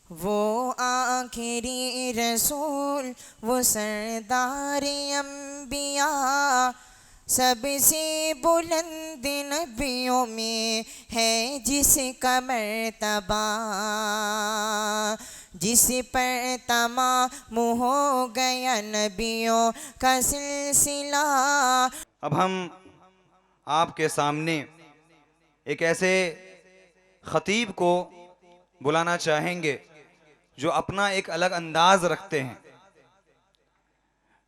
وہ آخری رسول، وہ سردار انبیاء، سب سے بلند نبیوں میں ہے جس کا مرتبہ، جس پر تمام ہو گیا نبیوں کا سلسلہ۔ اب ہم آپ کے سامنے ایک ایسے خطیب کو بلانا چاہیں گے جو اپنا ایک الگ انداز رکھتے ہیں،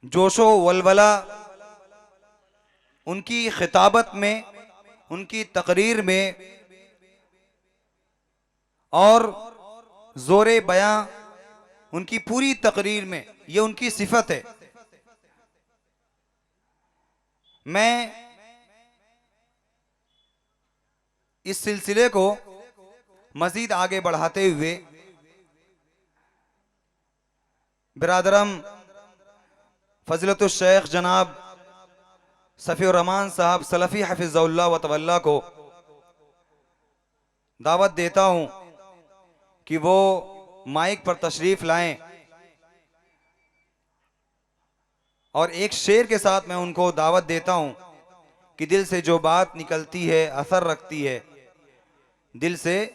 جوش و ولولہ ان کی خطابت میں، ان کی تقریر میں، اور زور بیاں ان کی پوری تقریر میں، یہ ان کی صفت ہے۔ میں اس سلسلے کو مزید آگے بڑھاتے ہوئے برادرم فضیلت الشیخ جناب صفی الرحمان صاحب سلفی حفظ اللہ و طول کو دعوت دیتا ہوں کہ وہ مائک پر تشریف لائیں، اور ایک شعر کے ساتھ میں ان کو دعوت دیتا ہوں کہ دل سے جو بات نکلتی ہے اثر رکھتی ہے، دل سے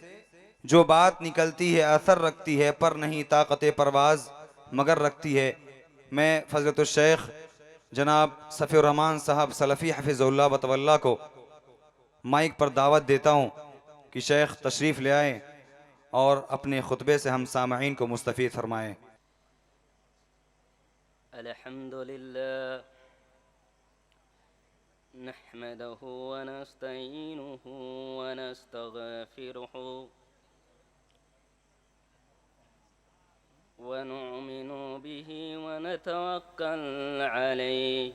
جو بات نکلتی ہے اثر رکھتی ہے، پر نہیں طاقت پرواز مگر رکھتی ہے۔ میں فضیلت الشیخ جناب صفی الرحمان صاحب سلفی حفظ اللہ و طول کو مائک پر دعوت دیتا ہوں کہ شیخ تشریف لے آئیں اور اپنے خطبے سے ہم سامعین کو مستفید فرمائیں۔ الحمد لله نحمده ونستعينه ونستغفره ونؤمن به ونتوكل عليه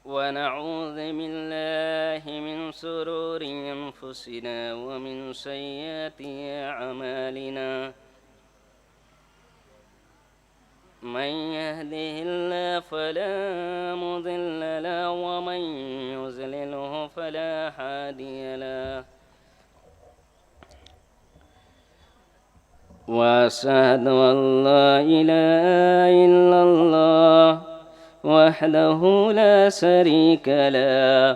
ونعوذ بالله من شرور أنفسنا ومن سيئات أعمالنا، من يهده الله فلا مضل له ومن يضلله فلا هادي له، وأشهد أن لا إله إلا الله وحده لا شريك له،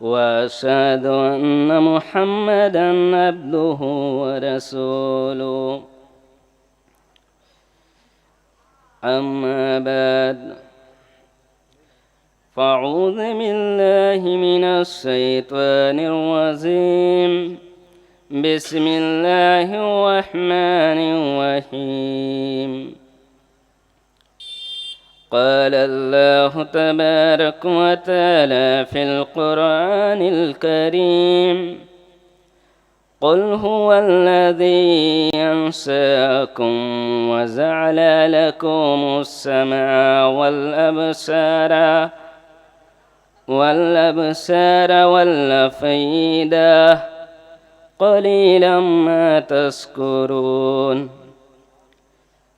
وأشهد أن محمدا عبده ورسوله. أما بعد، فأعوذ بالله من الشيطان الرجيم، بسم الله الرحمن الرحيم. قال الله تبارك وتعالى في القرآن الكريم: قل هو الذي أنشأكم وجعل لكم السمع والأبصار والأفئدة قليلا ما تشكرون.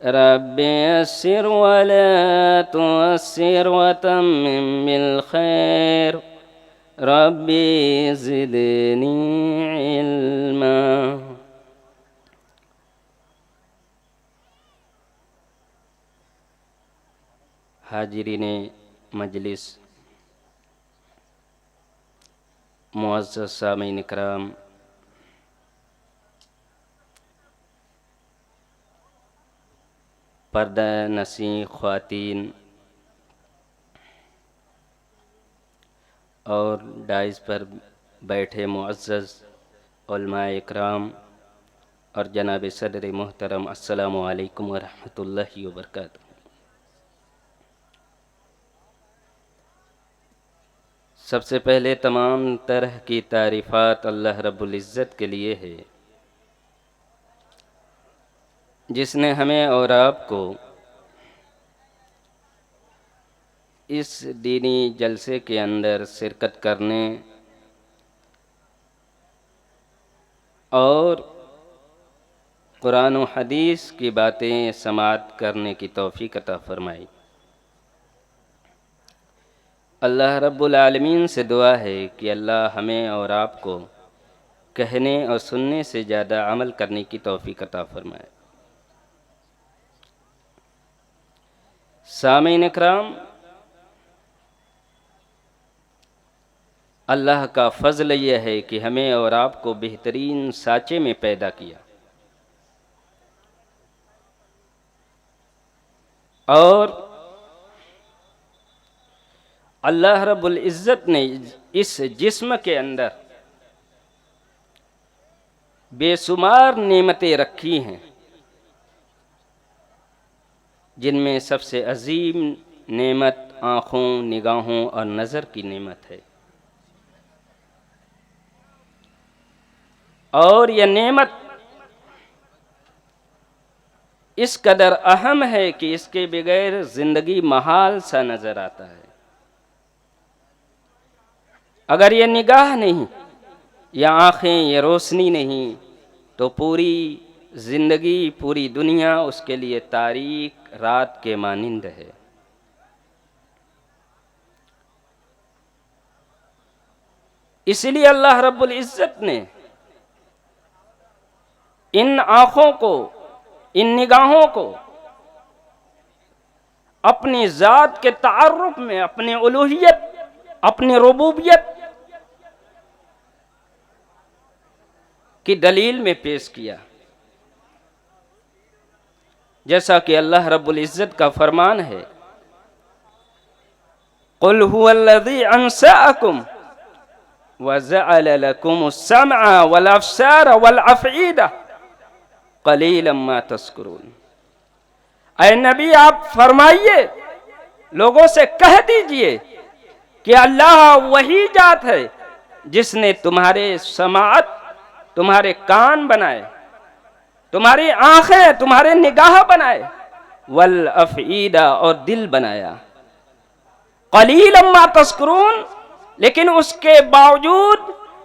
رب يسر ولا تعسر وتمم بالخير، ربي زدني علما. حاضرین مجلس، معزز سامعین کرام، پردہ نشین خواتین اور ڈائز پر بیٹھے معزز علماء اکرام اور جناب صدر محترم، السلام علیکم ورحمۃ اللہ وبرکاتہ۔ سب سے پہلے تمام طرح کی تعریفات اللہ رب العزت کے لیے ہے، جس نے ہمیں اور آپ کو اس دینی جلسے کے اندر شرکت کرنے اور قرآن و حدیث کی باتیں سماعت کرنے کی توفیق عطا فرمائی۔ اللہ رب العالمین سے دعا ہے کہ اللہ ہمیں اور آپ کو کہنے اور سننے سے زیادہ عمل کرنے کی توفیق عطا فرمائے۔ سامعین اکرام، اللہ کا فضل یہ ہے کہ ہمیں اور آپ کو بہترین سانچے میں پیدا کیا، اور اللہ رب العزت نے اس جسم کے اندر بے شمار نعمتیں رکھی ہیں، جن میں سب سے عظیم نعمت آنکھوں، نگاہوں اور نظر کی نعمت ہے، اور یہ نعمت اس قدر اہم ہے کہ اس کے بغیر زندگی محال سا نظر آتا ہے۔ اگر یہ نگاہ نہیں، یہ آنکھیں، یہ روشنی نہیں، تو پوری زندگی، پوری دنیا اس کے لیے تاریک رات کے مانند ہے۔ اس لیے اللہ رب العزت نے ان آنکھوں کو، ان نگاہوں کو اپنی ذات کے تعارف میں، اپنی الوہیت، اپنی ربوبیت کی دلیل میں پیش کیا، جیسا کہ اللہ رب العزت کا فرمان ہے، قُلْ هُوَ الَّذِي أَنْشَأَكُمْ وَجَعَلَ لَكُمُ السَّمْعَ وَالْأَبْصَارَ وَالْأَفْئِدَةَ قَلِيلًا مَا تَشْكُرُونَ۔ اے نبی، آپ فرمائیے، لوگوں سے کہہ دیجئے کہ اللہ وہی ذات ہے جس نے تمہارے سماعت، تمہارے کان بنائے، تمہاری آنکھیں، تمہارے نگاہ بنائے، والافئدہ، اور دل بنایا۔ قلیلا ما تشکرون، لیکن اس کے باوجود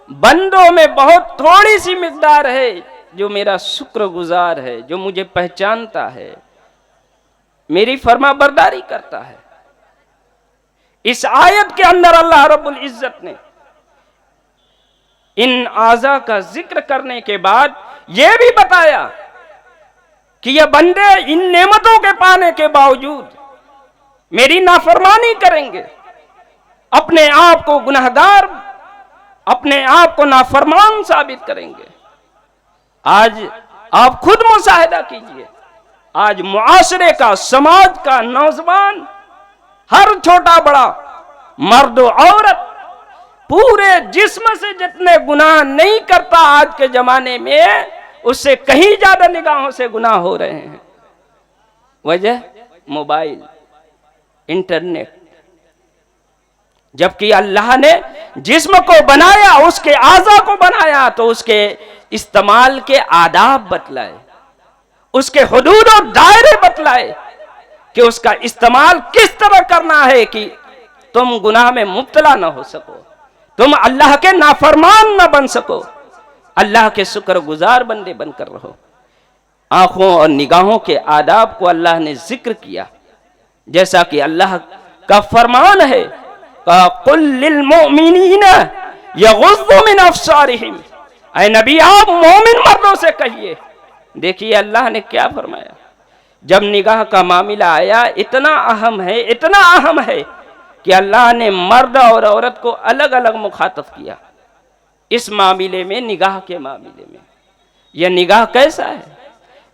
بندوں میں بہت تھوڑی سی مقدار ہے جو میرا شکر گزار ہے، جو مجھے پہچانتا ہے، میری فرما برداری کرتا ہے۔ اس آیت کے اندر اللہ رب العزت نے ان اعضاء کا ذکر کرنے کے بعد یہ بھی بتایا کہ یہ بندے ان نعمتوں کے پانے کے باوجود میری نافرمانی کریں گے، اپنے آپ کو گنہگار، اپنے آپ کو نافرمان ثابت کریں گے۔ آج آپ خود مشاہدہ کیجئے، آج معاشرے کا، سماج کا نوجوان، ہر چھوٹا بڑا، مرد و عورت، پورے جسم سے جتنے گناہ نہیں کرتا آج کے زمانے میں، اس سے کہیں زیادہ نگاہوں سے گناہ ہو رہے ہیں۔ وجہ موبائل، انٹرنیٹ۔ جبکہ اللہ نے جسم کو بنایا، اس کے اعضاء کو بنایا، تو اس کے استعمال کے آداب بتلائے، اس کے حدود و دائرے بتلائے کہ اس کا استعمال کس طرح کرنا ہے کہ تم گناہ میں مبتلا نہ ہو سکو، تم اللہ کے نافرمان نہ بن سکو، اللہ کے شکر گزار بندے بن کر رہو۔ آنکھوں اور نگاہوں کے آداب کو اللہ نے ذکر کیا، جیسا کہ اللہ کا فرمان ہے، قُلْ لِلْمُؤْمِنِينَ يَغُضُّوا مِنْ أَبْصَارِهِمْ۔ اے نبی، آپ مومن مردوں سے کہیے۔ دیکھیے اللہ نے کیا فرمایا، جب نگاہ کا معاملہ آیا، اتنا اہم ہے، اتنا اہم ہے کہ اللہ نے مرد اور عورت کو الگ الگ مخاطب کیا اس معاملے میں، نگاہ کے معاملے میں۔ یہ نگاہ کیسا ہے؟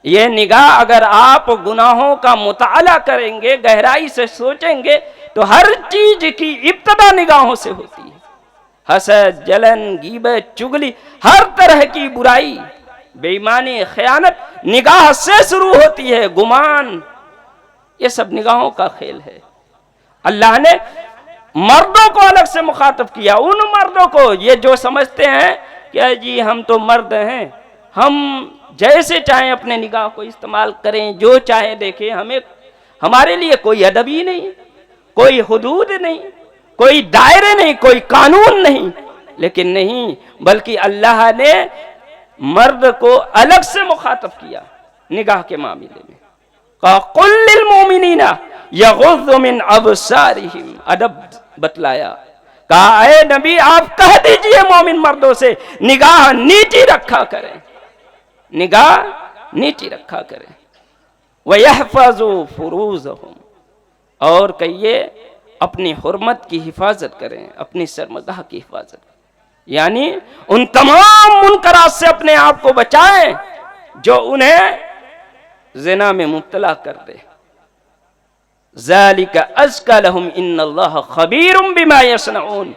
یہ نگاہ اگر آپ گناہوں کا مطالعہ کریں گے، گہرائی سے سوچیں گے، تو ہر چیز کی ابتدا نگاہوں سے ہوتی ہے۔ حسد، جلن، غیبت، چغلی، ہر طرح کی برائی، بے ایمانی، خیانت نگاہ سے شروع ہوتی ہے۔ گمان، یہ سب نگاہوں کا کھیل ہے۔ اللہ نے مردوں کو الگ سے مخاطب کیا، ان مردوں کو یہ جو سمجھتے ہیں کہ جی ہم تو مرد ہیں، ہم جیسے چاہیں اپنے نگاہ کو استعمال کریں، جو چاہے دیکھیں، ہمارے لیے کوئی ادب ہی نہیں، کوئی حدود نہیں، کوئی دائرے نہیں، کوئی قانون نہیں۔ لیکن نہیں، بلکہ اللہ نے مرد کو الگ سے مخاطب کیا نگاہ کے معاملے میں۔ قُلْ لِلْمُؤْمِنِينَ يَغُضُّوا مِنْ أَبْصَارِهِمْ، ادب بتلایا۔ کہا اے نبی آپ کہہ دیجئے مومن مردوں سے نگاہ نیچی رکھا کریں، نگاہ نیچی رکھا کریں۔ وَيَحْفَظُوا فُرُوجَهُمْ، اور کہیے اپنی حرمت کی حفاظت کریں، اپنی شرمگاہ کی حفاظت کریں، یعنی ان تمام منکرات سے اپنے آپ کو بچائیں جو انہیں زنا میں مبتلا کر دے۔ ذَلِكَ أَزْكَى لَهُمْ إِنَّ اللَّهَ خَبِيرٌ بِمَا يَصْنَعُونَ،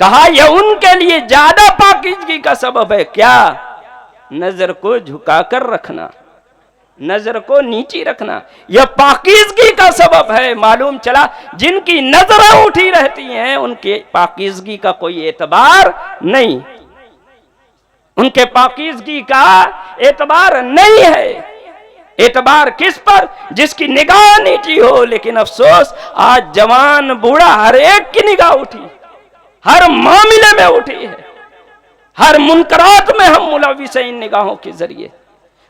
کہا یہ ان کے لیے زیادہ پاکیزگی کا سبب ہے۔ کیا؟ نظر کو جھکا کر رکھنا، نظر کو نیچی رکھنا، یہ پاکیزگی کا سبب ہے۔ معلوم چلا جن کی نظریں اٹھی رہتی ہیں ان کے پاکیزگی کا کوئی اعتبار نہیں، ان کے پاکیزگی کا اعتبار نہیں ہے۔ اعتبار کس پر؟ جس کی نگاہ نیچی ہو۔ لیکن افسوس آج جوان بوڑھا ہر ایک کی نگاہ اٹھی، ہر معاملے میں اٹھی ہے، ہر منکرات میں ہم ملوث ہیں ان نگاہوں کے ذریعے۔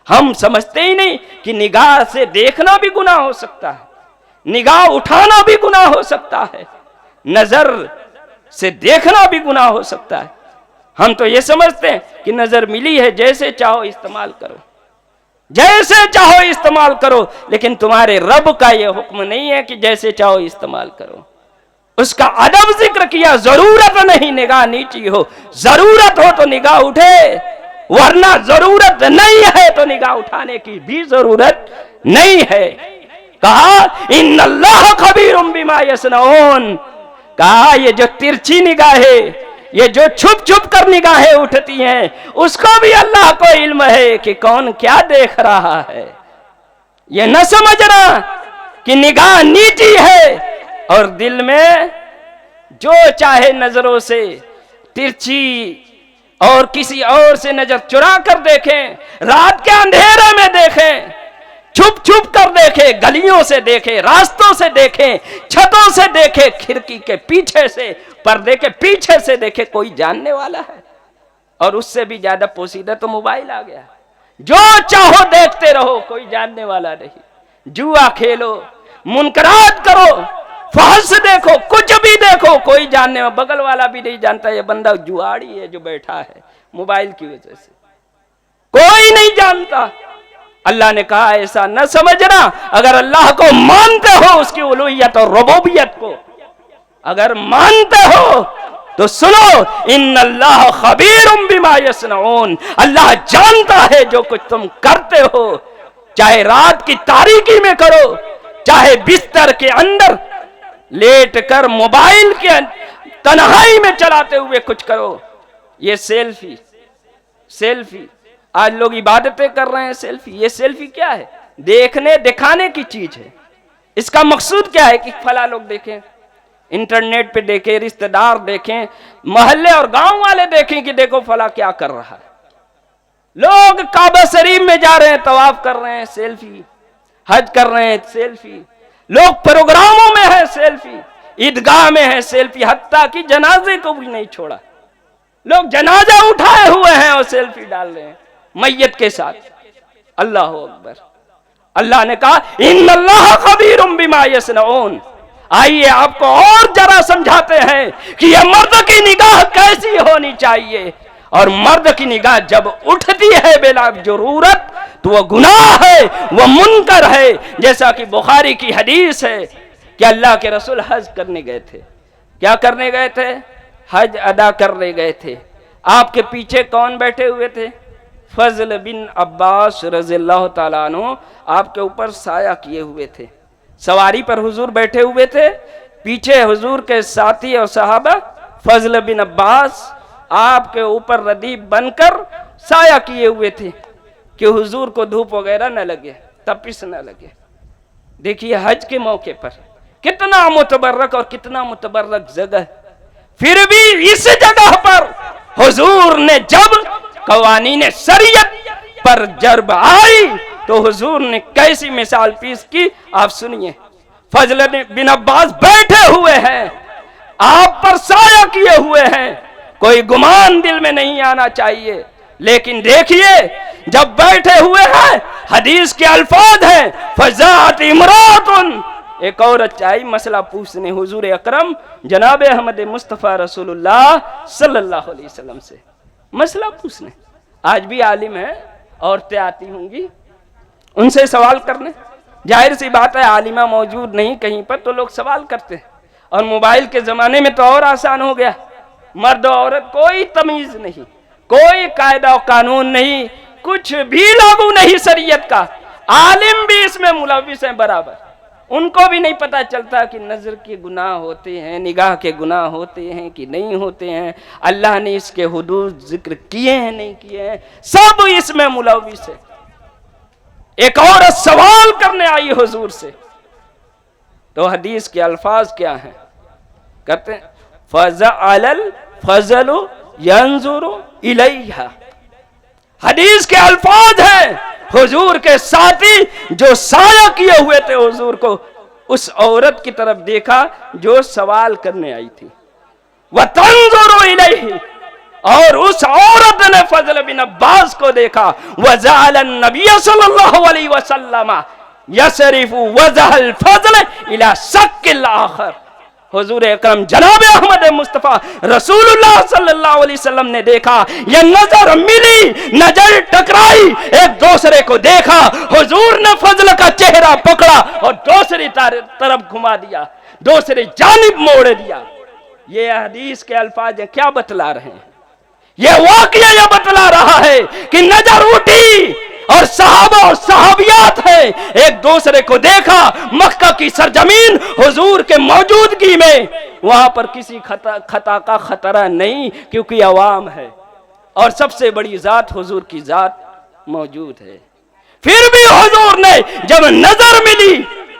ہم سمجھتے ہی نہیں کہ نگاہ سے دیکھنا بھی گناہ ہو سکتا ہے، نگاہ اٹھانا بھی گناہ ہو سکتا ہے، نظر سے دیکھنا بھی گناہ ہو سکتا ہے۔ ہم تو یہ سمجھتے ہیں کہ نظر ملی ہے جیسے چاہو استعمال کرو، جیسے چاہو استعمال کرو، لیکن تمہارے رب کا یہ حکم نہیں ہے کہ جیسے چاہو استعمال کرو۔ اس کا ادب ذکر کیا، ضرورت نہیں نگاہ نیچی ہو، ضرورت ہو تو نگاہ اٹھے، ورنہ ضرورت نہیں ہے تو نگاہ اٹھانے کی بھی ضرورت نہیں ہے۔ کہا ان اللہ خبیر بما یصنعون، کہا یہ جو ترچھی نگاہیں، یہ جو چھپ چھپ کر نگاہیں اٹھتی ہیں، اس کو بھی اللہ کو علم ہے کہ کون کیا دیکھ رہا ہے۔ یہ نہ سمجھنا کہ نگاہ نیچی ہے اور دل میں جو چاہے نظروں سے ترچھی اور کسی اور سے نظر چرا کر دیکھیں، رات کے اندھیرے میں دیکھیں، چھپ چھپ کر دیکھیں، گلیوں سے دیکھیں، راستوں سے دیکھیں، چھتوں سے دیکھیں، کھڑکی کے پیچھے سے، پردے کے پیچھے سے دیکھیں، کوئی جاننے والا ہے؟ اور اس سے بھی زیادہ پوشیدہ تو موبائل آ گیا، جو چاہو دیکھتے رہو، کوئی جاننے والا نہیں۔ جوا کھیلو، منکرات کرو، فحش دیکھو، کچھ بھی دیکھو، کوئی جاننے والا، بغل والا بھی نہیں جانتا یہ بندہ جواڑی ہے جو بیٹھا ہے موبائل کی وجہ سے، کوئی نہیں جانتا۔ اللہ نے کہا ایسا نہ سمجھنا، اگر اللہ کو مانتے ہو، اس کی الوہیت اور ربوبیت کو اگر مانتے ہو تو سنو، ان اللہ خبیر بما یصنعون، اللہ جانتا ہے جو کچھ تم کرتے ہو، چاہے رات کی تاریکی میں کرو، چاہے بستر کے اندر لیٹ کر موبائل کے تنہائی میں چلاتے ہوئے کچھ کرو۔ یہ سیلفی آج لوگ عبادتیں کر رہے ہیں، سیلفی، یہ سیلفی کیا ہے؟ دیکھنے دکھانے کی چیز ہے۔ اس کا مقصود کیا ہے کہ فلاں لوگ دیکھیں، انٹرنیٹ پہ دیکھیں، رشتہ دار دیکھیں، محلے اور گاؤں والے دیکھیں کہ دیکھو فلاں کیا کر رہا ہے۔ لوگ کعبہ شریف میں جا رہے ہیں، طواف کر رہے ہیں، سیلفی، حج کر رہے ہیں، سیلفی، لوگ پروگراموں میں ہیں، سیلفی، عیدگاہ میں ہیں، سیلفی، حتیٰ کہ جنازے کو بھی نہیں چھوڑا، لوگ جنازہ اٹھائے ہوئے ہیں اور سیلفی ڈال رہے ہیں میت کے ساتھ۔ اللہ اکبر۔ اللہ نے کہا ان اللہ خبیر بما یصنعون۔ آئیے آپ کو اور ذرا سمجھاتے ہیں کہ یہ مرد کی نگاہ کیسی ہونی چاہیے، اور مرد کی نگاہ جب اٹھتی ہے بلا ضرورت تو وہ گناہ ہے، وہ منکر ہے۔ جیسا کہ بخاری کی حدیث ہے کہ اللہ کے رسول حج کرنے گئے تھے۔ کیا کرنے گئے تھے؟ حج ادا کرنے گئے تھے۔ آپ کے پیچھے کون بیٹھے ہوئے تھے؟ فضل بن عباس رضی اللہ تعالیٰ عنہ آپ کے اوپر سایہ کیے ہوئے تھے، سواری پر حضور بیٹھے ہوئے تھے، پیچھے حضور کے ساتھی اور صحابہ فضل بن عباس آپ کے اوپر ردیف بن کر سایہ کیے ہوئے تھے کہ حضور کو دھوپ وغیرہ نہ لگے، تپش نہ لگے۔ دیکھیے حج کے موقع پر کتنا متبرک اور کتنا متبرک جگہ، پھر بھی اس جگہ پر حضور نے جب قوانین شریعت پر ضرب آئی تو حضور نے کیسی مثال پیش کی آپ سنیے۔ فضل بن عباس بیٹھے ہوئے ہیں، آپ پر سایہ کیے ہوئے ہیں، کوئی گمان دل میں نہیں آنا چاہیے، لیکن دیکھیے جب بیٹھے ہوئے ہیں، حدیث کے الفاظ ہیں فَجَاءَتْ امْرَأَةٌ ایک عورت آئی مسئلہ پوچھنے حضور اکرم جناب احمد مصطفیٰ رسول اللہ صلی اللہ علیہ وسلم سے مسئلہ پوچھنے. آج بھی عالم ہے، عورتیں آتی ہوں گی ان سے سوال کرنے. ظاہر سی بات ہے عالمہ موجود نہیں کہیں پر تو لوگ سوال کرتے ہیں، اور موبائل کے زمانے میں تو اور آسان ہو گیا. مرد و عورت کوئی تمیز نہیں، کوئی قاعدہ و قانون نہیں، کچھ بھی لاگو نہیں شریعت کا. عالم بھی اس میں ملوث ہیں برابر. ان کو بھی نہیں پتا چلتا کہ نظر کے گناہ ہوتے ہیں، نگاہ کے گناہ ہوتے ہیں کہ نہیں ہوتے ہیں، اللہ نے اس کے حدود ذکر کیے ہیں نہیں کیے ہیں، سب اس میں ملوث ہے. ایک عورت سوال کرنے آئی حضور سے تو حدیث کے الفاظ کیا ہیں؟ کہتے ہیں فَزَعَلَ الْفَضْلُ يَنْظُرُ إِلَيْهَا. حدیث کے الفاظ ہیں حضور کے ساتھی جو سایہ کیے ہوئے تھے حضور کو اس عورت کی طرف دیکھا جو سوال کرنے آئی تھی. وَتَنْظُرُ إِلَيْهِ. اور اس عورت نے فضل بن عباس کو دیکھا. وَجَعَلَ النَّبِيَّ صلی اللہ علیہ وسلم يَصْرِفُ وَجْهَ الْفَضْلِ إِلَى شَقِّ الْآخَرِ. حضور اکرم جناب احمد مصطفیٰ رسول اللہ صلی اللہ علیہ وسلم نے دیکھا، یہ نظر ملی، نظر ٹکرائی، ایک دوسرے کو دیکھا، حضور نے فضل کا چہرہ پکڑا اور دوسری طرف گھما دیا، دوسری جانب موڑ دیا. یہ حدیث کے الفاظ کیا بتلا رہے ہیں؟ یہ واقعہ یہ بتلا رہا ہے کہ نظر اٹھی اور صحابہ اور صحابیات ہیں ایک دوسرے کو دیکھا. مکہ کی سرزمین حضور کے موجودگی میں، وہاں پر کسی خطا کا خطرہ نہیں کیونکہ عوام ہے اور سب سے بڑی ذات حضور کی ذات موجود ہے. پھر بھی حضور نے جب نظر ملی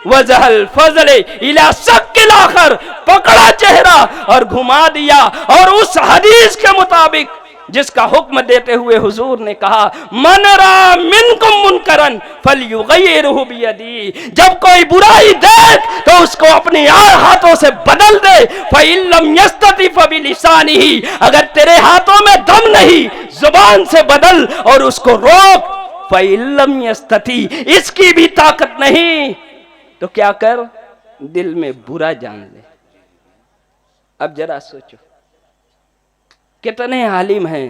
وَجَعَلَ الْفَضْلِ إِلَى شَقِّ الْآخَرِ، پکڑا چہرہ اور گھما دیا. اور اس حدیث کے مطابق جس کا حکم دیتے ہوئے حضور نے کہا مَنْ رَأَىٰ مِنْكُمْ مُنْكَرًا فَلْيُغَيِّرْهُ بِيَدِهِ. جب کوئی برائی دیکھ تو اس کو اپنی ہاتھوں سے بدل دے. فَإِن لَّمْ يَسْتَطِعْ فَبِلِسَانِهِ. اگر تیرے ہاتھوں میں دم نہیں زبان سے بدل اور اس کو روک. فَإِن لَّمْ يَسْتَطِعْ. اس کی بھی طاقت نہیں تو کیا کر؟ دل میں برا جان لے. اب ذرا سوچو کتنے عالم ہیں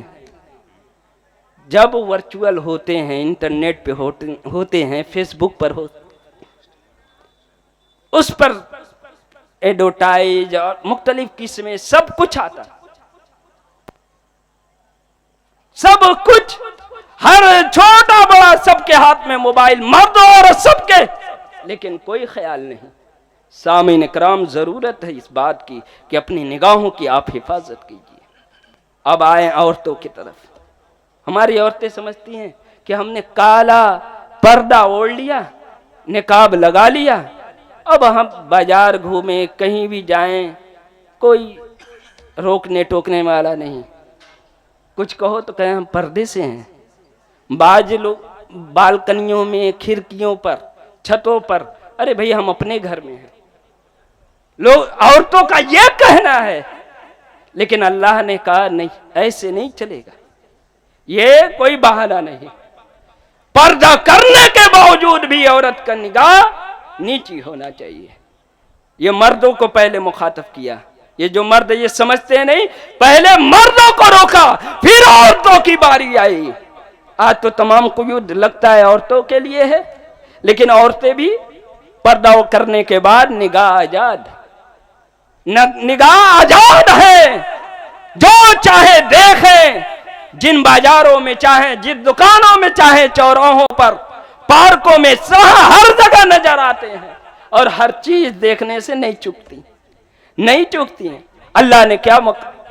جب ورچوئل ہوتے ہیں، انٹرنیٹ پہ ہوتے ہیں، فیس بک پر ہوتے اس پر ایڈورٹائز اور مختلف قسمیں سب کچھ آتا، سب کچھ، ہر چھوٹا بڑا سب کے ہاتھ میں موبائل، مرد اور سب کے، لیکن کوئی خیال نہیں. سامعین اکرام ضرورت ہے اس بات کی کہ اپنی نگاہوں کی آپ حفاظت کیجیے. اب آئیں عورتوں کی طرف. ہماری عورتیں سمجھتی ہیں کہ ہم نے کالا پردہ اوڑھ لیا، نقاب لگا لیا، اب ہم بازار گھومیں کہیں بھی جائیں کوئی روکنے ٹوکنے والا نہیں. کچھ کہو تو کہیں ہم پردے سے ہیں. بعض لوگ بالکنیوں میں، کھڑکیوں پر، چھتوں پر، ارے بھئی ہم اپنے گھر میں ہیں. لوگ عورتوں کا یہ کہنا ہے، لیکن اللہ نے کہا نہیں، ایسے نہیں چلے گا. یہ کوئی بہانہ نہیں. پردہ کرنے کے باوجود بھی عورت کا نگاہ نیچی ہونا چاہیے. یہ مردوں کو پہلے مخاطب کیا. یہ جو مرد یہ سمجھتے ہیں نہیں، پہلے مردوں کو روکا پھر عورتوں کی باری آئی. آج تو تمام قیود لگتا ہے عورتوں کے لیے ہے، لیکن عورتیں بھی پردہ کرنے کے بعد نگاہ آزاد، نگاہ آزاد ہے. جو چاہے دیکھیں، جن بازاروں میں چاہیں، جن دکانوں میں چاہیں، چوراہوں پر، پارکوں میں، ہر جگہ نظر آتے ہیں اور ہر چیز دیکھنے سے نہیں چکتی، نہیں چکتی ہیں. اللہ نے کیا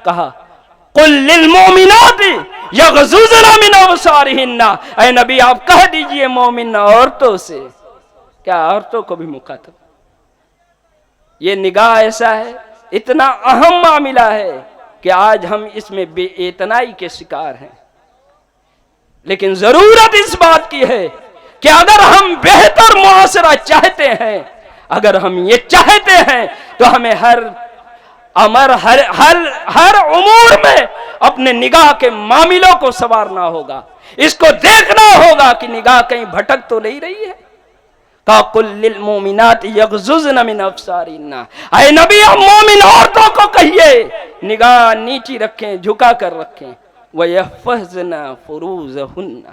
کہا؟ قُلْ لِلْمُؤْمِنَاتِ يَغْضُضْنَ مِنْ أَبْصَارِهِنَّ. اے نبی آپ کہہ دیجئے مومن عورتوں سے. کیا عورتوں کو بھی مخاطب؟ یہ نگاہ ایسا ہے، اتنا اہم معاملہ ہے کہ آج ہم اس میں بے اعتنائی کے شکار ہیں. لیکن ضرورت اس بات کی ہے کہ اگر ہم بہتر معاشرہ چاہتے ہیں، اگر ہم یہ چاہتے ہیں تو ہمیں ہر امور میں اپنے نگاہ کے معاملوں کو سنوارنا ہوگا. اس کو دیکھنا ہوگا کہ نگاہ کہیں بھٹک تو نہیں رہی ہے، کا قل للمؤمنات یغضضن من ابصارهن، اے نبی آپ مومن عورتوں کو کہیے نگاہ نیچی رکھیں، جھکا کر رکھیں، وَيَحْفَظْنَ فُرُوجَهُنَّ،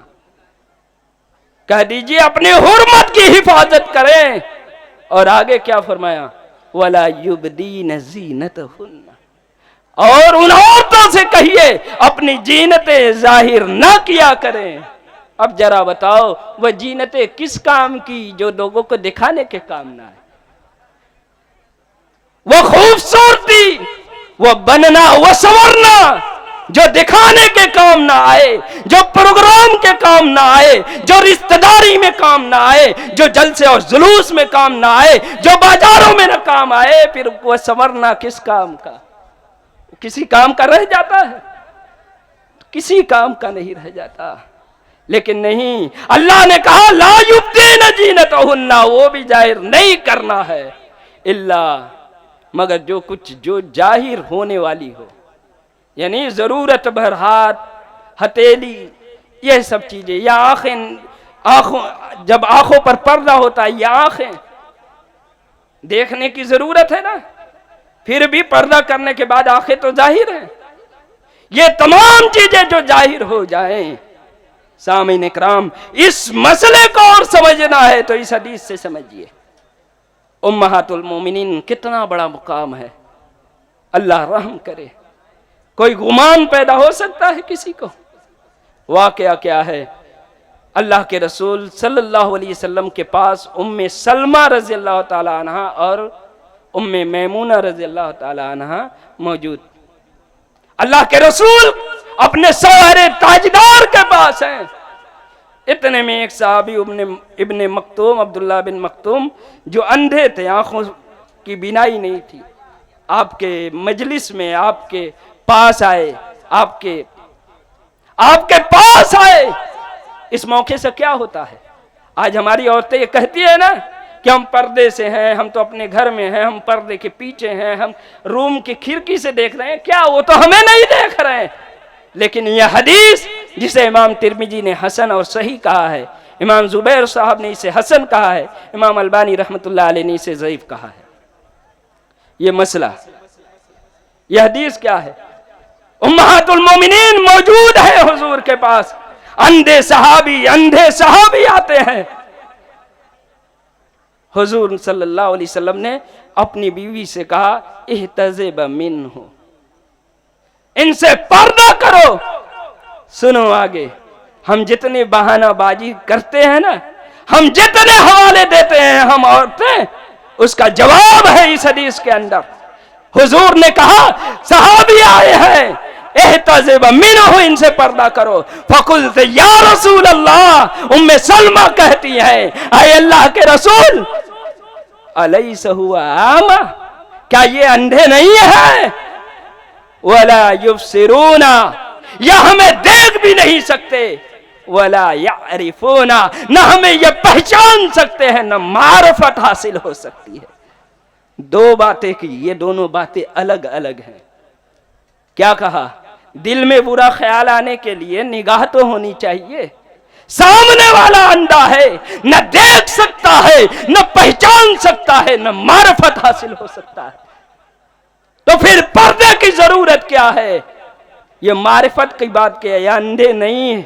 کہہ دیجئے اپنی حرمت کی حفاظت کریں، اور آگے کیا فرمایا وَلَا يُبْدِينَ زِينَتَهُنَّ، اور ان عورتوں سے کہیے اپنی زینتیں ظاہر نہ کیا کریں۔ اب ذرا بتاؤ وہ زینتیں کس کام کی جو لوگوں کو دکھانے کے کام نہ آئے؟ وہ خوبصورتی، وہ بننا، وہ سنورنا جو دکھانے کے کام نہ آئے، جو پروگرام کے کام نہ آئے، جو رشتہ داری میں کام نہ آئے، جو جلسے اور جلوس میں کام نہ آئے، جو بازاروں میں نہ کام آئے، پھر وہ سنورنا کس کام کا؟ کسی کام کا رہ جاتا ہے؟ کسی کام کا نہیں رہ جاتا۔ لیکن نہیں، اللہ نے کہا لا یبدین زینتہن، وہ بھی ظاہر نہیں کرنا ہے الا مگر جو کچھ جو ظاہر ہونے والی ہو، یعنی ضرورت بھر ہاتھ، ہتھیلی، یہ سب چیزیں، یا آنکھوں، جب آنکھوں پر پردہ ہوتا ہے، یا آنکھیں دیکھنے کی ضرورت ہے نا، پھر بھی پردہ کرنے کے بعد آنکھیں تو ظاہر ہیں۔ یہ تمام چیزیں جو ظاہر ہو جائیں، سامعین اکرام اس مسئلے کو اور سمجھنا ہے تو اس حدیث سے سمجھیے امہات المومنین کتنا بڑا مقام ہے۔ اللہ رحم کرے، کوئی گمان پیدا ہو سکتا ہے کسی کو؟ واقعہ کیا ہے، اللہ کے رسول صلی اللہ علیہ وسلم کے پاس ام سلمہ رضی اللہ تعالی عنہ اور ام میمونہ رضی اللہ تعالی عنہ موجود۔ اللہ کے رسول اپنے سارے تاجدار کے پاس ہیں، اتنے میں ایک صحابی ابن مکتوم، عبداللہ بن مکتوم، جو اندھے تھے، آنکھوں کی بینائی نہیں تھی، آپ کے مجلس میں آپ کے پاس آئے، آپ کے پاس آئے۔ اس موقع سے کیا ہوتا ہے؟ آج ہماری عورتیں یہ کہتی ہیں نا کہ ہم پردے سے ہیں، ہم تو اپنے گھر میں ہیں، ہم پردے کے پیچھے ہیں، ہم روم کی کھڑکی سے دیکھ رہے ہیں، کیا وہ تو ہمیں نہیں دیکھ رہے ہیں؟ لیکن یہ حدیث جسے امام ترمذی نے حسن اور صحیح کہا ہے، امام زبیر صاحب نے اسے حسن کہا ہے، امام البانی رحمۃ اللہ علیہ نے اسے ضعیف کہا ہے۔ یہ مسئلہ، یہ حدیث کیا ہے؟ امہات المومنین موجود ہے حضور کے پاس، اندھے صحابی آتے ہیں۔ حضور صلی اللہ علیہ وسلم نے اپنی بیوی سے کہا احتجب منہ، ان سے پردہ کرو۔ سنو آگے، ہم جتنے بہانہ بازی کرتے ہیں نا، ہم جتنے حوالے دیتے ہیں ہم عورتیں، اس کا جواب ہے اس حدیث کے اندر۔ حضور نے کہا صحابی آئے ہیں احتجب منہ، ان سے پردہ کرو۔ فقلت یا رسول اللہ، ام سلمہ کہتی ہے اے اللہ کے رسول، الیس هو اعمى، کیا یہ اندھے نہیں ہے؟ ولا یبصرون، یا ہمیں دیکھ بھی نہیں سکتے، ولا یعرفون، نہ ہمیں یہ پہچان سکتے ہیں، نہ معرفت حاصل ہو سکتی ہے۔ دو باتیں کی، یہ دونوں باتیں الگ الگ ہیں۔ کیا کہا؟ دل میں برا خیال آنے کے لیے نگاہ تو ہونی چاہیے، سامنے والا اندھا ہے، نہ دیکھ سکتا ہے، نہ پہچان سکتا ہے، نہ معرفت حاصل ہو سکتا ہے، تو پھر پردے کی ضرورت کیا ہے؟ یہ معرفت کی بات کیا ہے، یہ اندھے نہیں ہے۔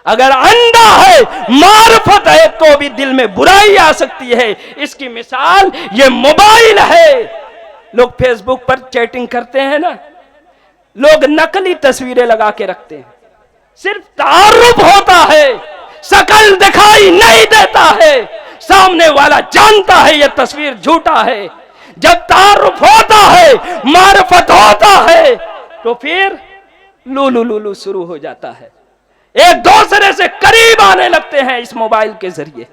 اگر اندھا ہے، معرفت ہے، تو بھی دل میں برائی آ سکتی ہے۔ اس کی مثال یہ موبائل ہے۔ لوگ فیس بک پر چیٹنگ کرتے ہیں نا، لوگ نقلی تصویریں لگا کے رکھتے ہیں، صرف تعارف ہوتا ہے، شکل دکھائی نہیں دیتا ہے، سامنے والا جانتا ہے یہ تصویر جھوٹا ہے۔ جب تعارف ہوتا ہے، معرفت ہوتا ہے، تو پھر لولو شروع ہو جاتا ہے، ایک دوسرے سے قریب آنے لگتے ہیں اس موبائل کے ذریعے۔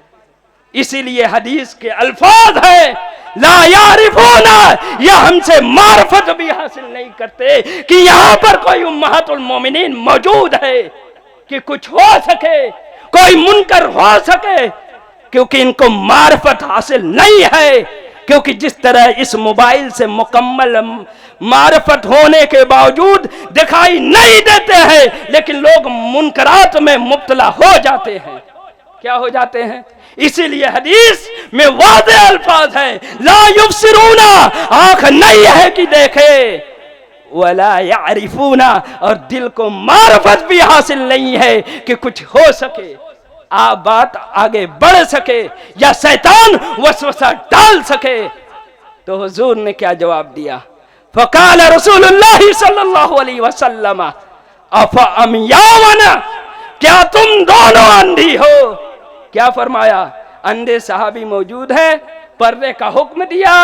اسی لیے حدیث کے الفاظ ہیں لا یعرفون، یا ہم سے معرفت بھی حاصل نہیں کرتے کہ یہاں پر کوئی امہات المومنین موجود ہے، کہ کچھ ہو سکے، کوئی منکر ہو سکے، کیونکہ ان کو معرفت حاصل نہیں ہے۔ کیونکہ جس طرح اس موبائل سے مکمل معرفت ہونے کے باوجود دکھائی نہیں دیتے ہیں، لیکن لوگ منکرات میں مبتلا ہو جاتے ہیں۔ کیا ہو جاتے ہیں؟ اسی لیے حدیث میں واضح الفاظ ہیں، لا یبصرون، آنکھ نہیں ہے کہ دیکھے، ولا یعرفون، اور دل کو معرفت بھی حاصل نہیں ہے کہ کچھ ہو سکے، بات آگے بڑھ سکے یا شیطان وسوسہ ڈال سکے۔ تو حضور نے کیا جواب دیا؟ فقال رسول اللہ صلی اللہ علیہ وسلم افامیاون، کیا تم دونوں اندھی ہو؟ کیا فرمایا؟ اندھے صحابی موجود ہیں، پردے کا حکم دیا،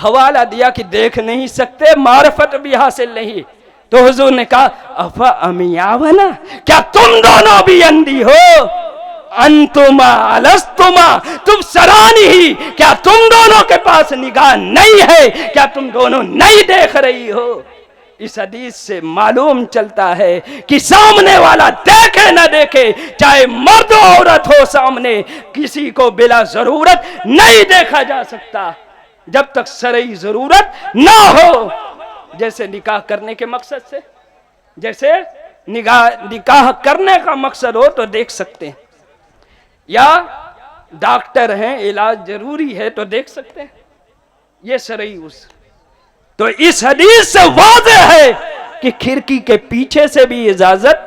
حوالہ دیا کہ دیکھ نہیں سکتے، معرفت بھی حاصل نہیں۔ تو حضور نے کہا افامیاون، کیا تم دونوں بھی اندھی ہو؟ انتما الستما تم سرانی ہی، کیا تم دونوں کے پاس نگاہ نہیں ہے؟ کیا تم دونوں نہیں دیکھ رہی ہو؟ اس حدیث سے معلوم چلتا ہے کہ سامنے والا دیکھے نہ دیکھے، چاہے مرد و عورت ہو سامنے، کسی کو بلا ضرورت نہیں دیکھا جا سکتا جب تک شرعی ضرورت نہ ہو۔ جیسے نکاح کرنے کے مقصد سے، جیسے نکاح کرنے کا مقصد ہو تو دیکھ سکتے ہیں، یا ڈاکٹر ہیں علاج ضروری ہے تو دیکھ سکتے ہیں، یہ شرعی تو اس حدیث سے واضح ہے کہ کھڑکی کے پیچھے سے بھی اجازت،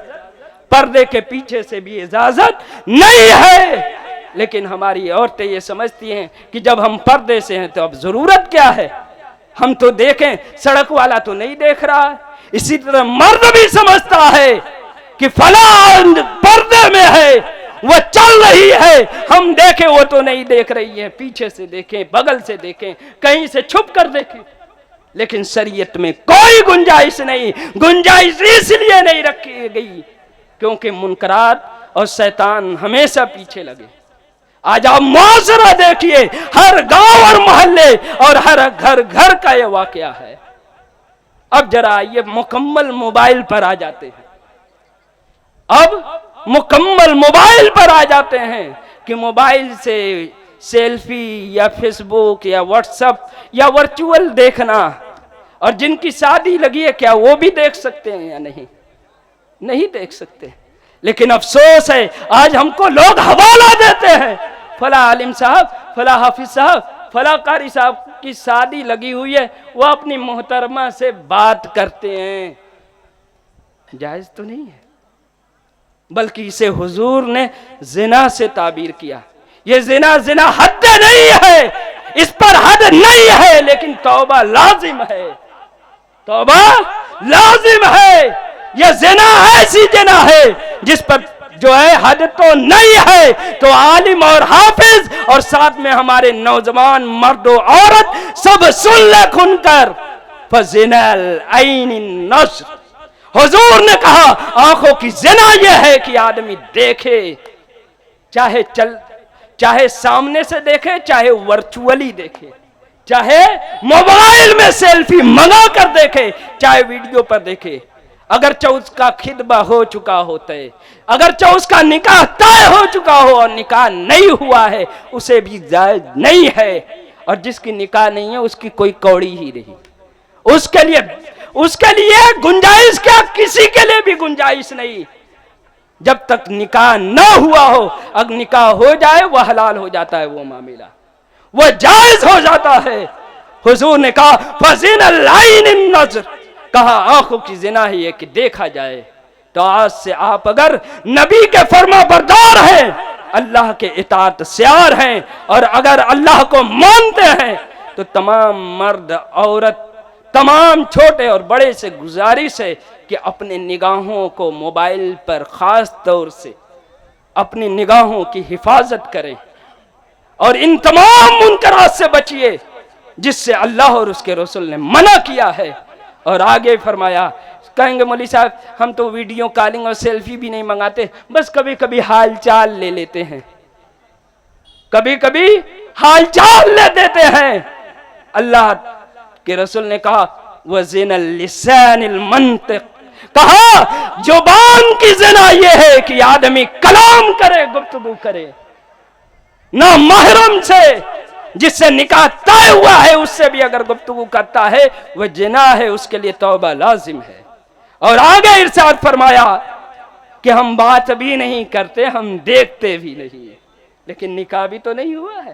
پردے کے پیچھے سے بھی اجازت نہیں ہے۔ لیکن ہماری عورتیں یہ سمجھتی ہیں کہ جب ہم پردے سے ہیں تو اب ضرورت کیا ہے، ہم تو دیکھیں، سڑک والا تو نہیں دیکھ رہا ہے۔ اسی طرح مرد بھی سمجھتا ہے کہ فلاں پردے میں ہے، وہ چل رہی ہے، ہم دیکھیں وہ تو نہیں دیکھ رہی ہے، پیچھے سے دیکھیں، بغل سے دیکھیں، کہیں سے چھپ کر دیکھیں۔ لیکن شریعت میں کوئی گنجائش نہیں، گنجائش اس لیے نہیں رکھی گئی کیونکہ منکرات اور شیطان ہمیشہ پیچھے لگے۔ آج آپ معاشرہ دیکھیے، ہر گاؤں اور محلے اور ہر گھر کا یہ واقعہ ہے۔ اب ذرا یہ مکمل موبائل پر آ جاتے ہیں، اب مکمل موبائل پر آ جاتے ہیں کہ موبائل سے سیلفی یا فیس بک یا واٹس ایپ یا ورچوئل دیکھنا، اور جن کی شادی لگی ہے کیا وہ بھی دیکھ سکتے ہیں یا نہیں؟ نہیں دیکھ سکتے۔ لیکن افسوس ہے آج ہم کو لوگ حوالہ دیتے ہیں، فلاں عالم صاحب، فلاں حافظ صاحب، فلاں قاری صاحب کی شادی لگی ہوئی ہے، وہ اپنی محترمہ سے بات کرتے ہیں، جائز تو نہیں ہے، بلکہ اسے حضور نے زنا سے تعبیر کیا۔ یہ زنا حد نہیں ہے، اس پر حد نہیں ہے، لیکن توبہ لازم ہے، توبہ لازم ہے۔ یہ زنا ایسی زنا ہے جس پر جو ہے حد تو نہیں ہے، تو عالم اور حافظ اور ساتھ میں ہمارے نوجوان مرد و عورت سب سن لے کھن کر، فَزِنَا الْعَيْنِ النَّظْرُ، حضور نے کہا آنکھوں کی زنا یہ ہے کہ آدمی دیکھے، چاہے سامنے سے دیکھے، چاہے ورچولی دیکھے، چاہے موبائل میں سیلفی منگا کر دیکھے، چاہے ویڈیو پر دیکھے، اگرچہ اس کا خطبہ ہو چکا ہوتا ہے، اگرچہ اس کا نکاح طے ہو چکا ہو اور نکاح نہیں ہوا ہے، اسے بھی جائز نہیں ہے، اور جس کی نکاح نہیں ہے اس کی کوئی کوڑی ہی نہیں، اس کے لیے گنجائش کیا، کسی کے لیے بھی گنجائش نہیں، جب تک نکاح نہ ہوا ہو۔ اگر نکاح ہو جائے وہ حلال ہو جاتا ہے، وہ معاملہ وہ جائز ہو جاتا ہے۔ حضور نے کہا فَزِنَا الْعَيْنِ النَّظْرُ، کہا آنکھوں کی زنا ہی ہے کہ دیکھا جائے۔ تو آج سے آپ اگر نبی کے فرما بردار ہیں، اللہ کے اطاعت سیار ہیں، اور اگر اللہ کو مانتے ہیں، تو تمام مرد عورت، تمام چھوٹے اور بڑے سے گزارش ہے کہ اپنے نگاہوں کو موبائل پر خاص طور سے اپنی نگاہوں کی حفاظت کریں، اور ان تمام منکرات سے بچیے جس سے اللہ اور اس کے رسول نے منع کیا ہے۔ اور آگے فرمایا، کہیں گے مولوی صاحب ہم تو ویڈیو کالنگ اور سیلفی بھی نہیں منگاتے، بس کبھی کبھی حال چال لے لیتے ہیں، کبھی کبھی حال چال لے دیتے ہیں۔ اللہ کہ رسول نے کہا وَزِنَ اللِّسَانِ الْمَنْطِقِ، کہا زبان کی زنا یہ ہے کہ آدمی کلام کرے، گفتگو کرے، نہ محرم سے، جس سے نکاح طے ہوا ہے اس سے بھی اگر گفتگو کرتا ہے وہ زنا ہے، اس کے لیے توبہ لازم ہے۔ اور آگے ارشاد فرمایا کہ ہم بات بھی نہیں کرتے، ہم دیکھتے بھی نہیں، لیکن نکاح بھی تو نہیں ہوا ہے،